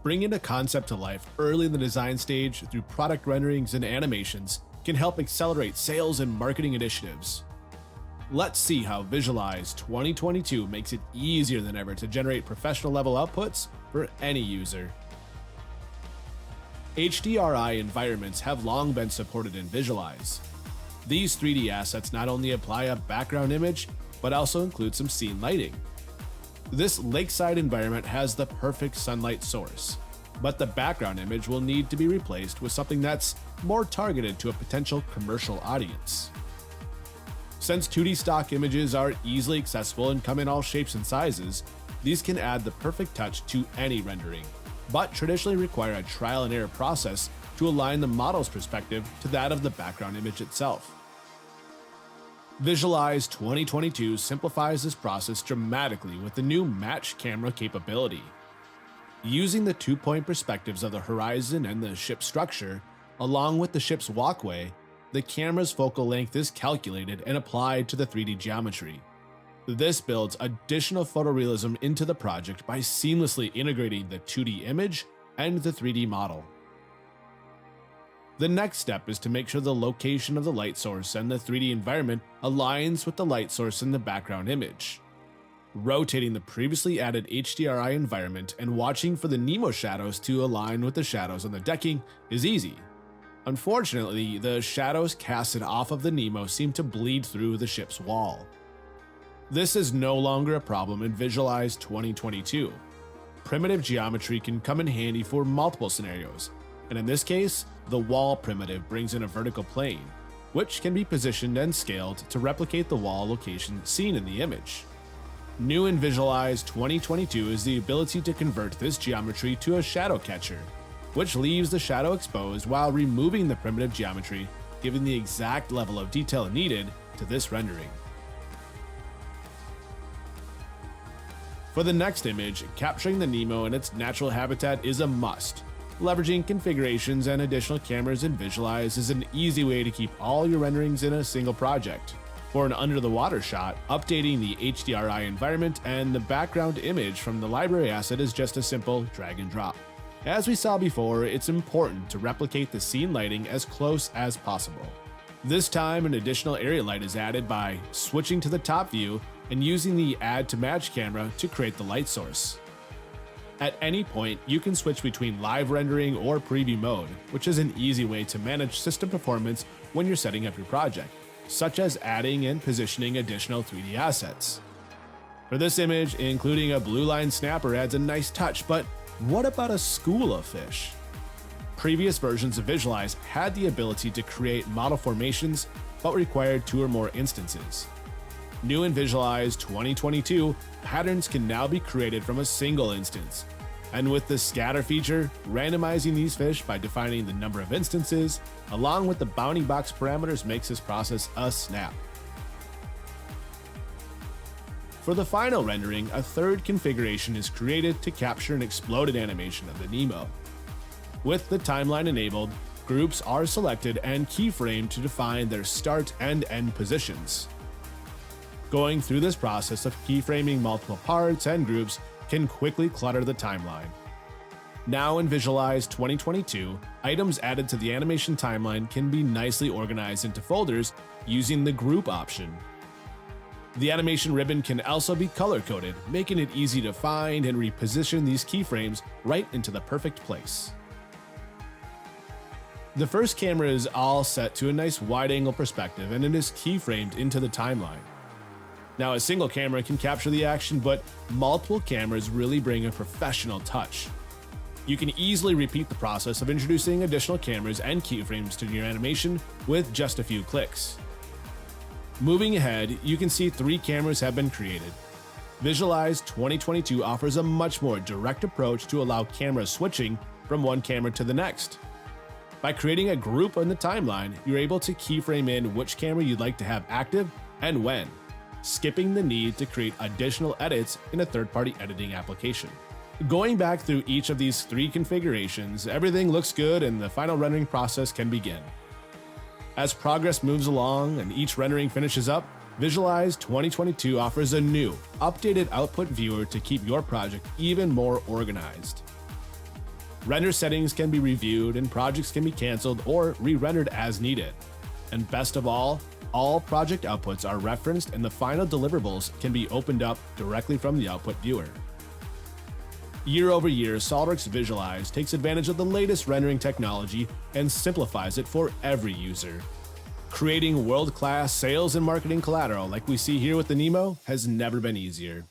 Bringing a concept to life early in the design stage through product renderings and animations can help accelerate sales and marketing initiatives. Let's see how Visualize 2022 makes it easier than ever to generate professional level outputs for any user. HDRI environments have long been supported in Visualize. These 3D assets not only apply a background image, but also include some scene lighting. This lakeside environment has the perfect sunlight source, but the background image will need to be replaced with something that's more targeted to a potential commercial audience. Since 2D stock images are easily accessible and come in all shapes and sizes, these can add the perfect touch to any rendering, but traditionally require a trial and error process to align the model's perspective to that of the background image itself. Visualize 2022 simplifies this process dramatically with the new match camera capability. Using the two-point perspectives of the horizon and the ship's structure, along with the ship's walkway, the camera's focal length is calculated and applied to the 3D geometry. This builds additional photorealism into the project by seamlessly integrating the 2D image and the 3D model. The next step is to make sure the location of the light source and the 3D environment aligns with the light source in the background image. Rotating the previously added HDRI environment and watching for the Nemo shadows to align with the shadows on the decking is easy. Unfortunately, the shadows casted off of the Nemo seem to bleed through the ship's wall. This is no longer a problem in Visualize 2022. Primitive geometry can come in handy for multiple scenarios, and in this case, the wall primitive brings in a vertical plane, which can be positioned and scaled to replicate the wall location seen in the image. New in Visualize 2022 is the ability to convert this geometry to a shadow catcher, which leaves the shadow exposed while removing the primitive geometry, giving the exact level of detail needed to this rendering. For the next image, capturing the Nemo in its natural habitat is a must. Leveraging configurations and additional cameras in Visualize is an easy way to keep all your renderings in a single project. For an under-the-water shot, updating the HDRI environment and the background image from the library asset is just a simple drag and drop. As we saw before, it's important to replicate the scene lighting as close as possible. This time, an additional area light is added by switching to the top view and using the Add to Match camera to create the light source. At any point, you can switch between live rendering or preview mode, which is an easy way to manage system performance when you're setting up your project, such as adding and positioning additional 3D assets. For this image, including a blue line snapper adds a nice touch, but what about a school of fish? Previous versions of Visualize had the ability to create model formations, but required 2 or more instances. New in Visualize 2022, patterns can now be created from a single instance. And with the scatter feature, randomizing these fish by defining the number of instances, along with the bounding box parameters, makes this process a snap. For the final rendering, a third configuration is created to capture an exploded animation of the Nemo. With the timeline enabled, groups are selected and keyframed to define their start and end positions. Going through this process of keyframing multiple parts and groups can quickly clutter the timeline. Now in Visualize 2022, items added to the animation timeline can be nicely organized into folders using the group option. The animation ribbon can also be color-coded, making it easy to find and reposition these keyframes right into the perfect place. The first camera is all set to a nice wide-angle perspective, and it is keyframed into the timeline. Now, a single camera can capture the action, but multiple cameras really bring a professional touch. You can easily repeat the process of introducing additional cameras and keyframes to your animation with just a few clicks. Moving ahead, you can see 3 cameras have been created. Visualize 2022 offers a much more direct approach to allow camera switching from one camera to the next. By creating a group on the timeline, you're able to keyframe in which camera you'd like to have active and when, skipping the need to create additional edits in a third-party editing application. Going back through each of these 3 configurations, everything looks good and the final rendering process can begin. As progress moves along and each rendering finishes up, Visualize 2022 offers a new, updated output viewer to keep your project even more organized. Render settings can be reviewed and projects can be canceled or re-rendered as needed. And best of all project outputs are referenced and the final deliverables can be opened up directly from the output viewer. Year over year, SOLIDWORKS Visualize takes advantage of the latest rendering technology and simplifies it for every user. Creating world-class sales and marketing collateral like we see here with the Nemo has never been easier.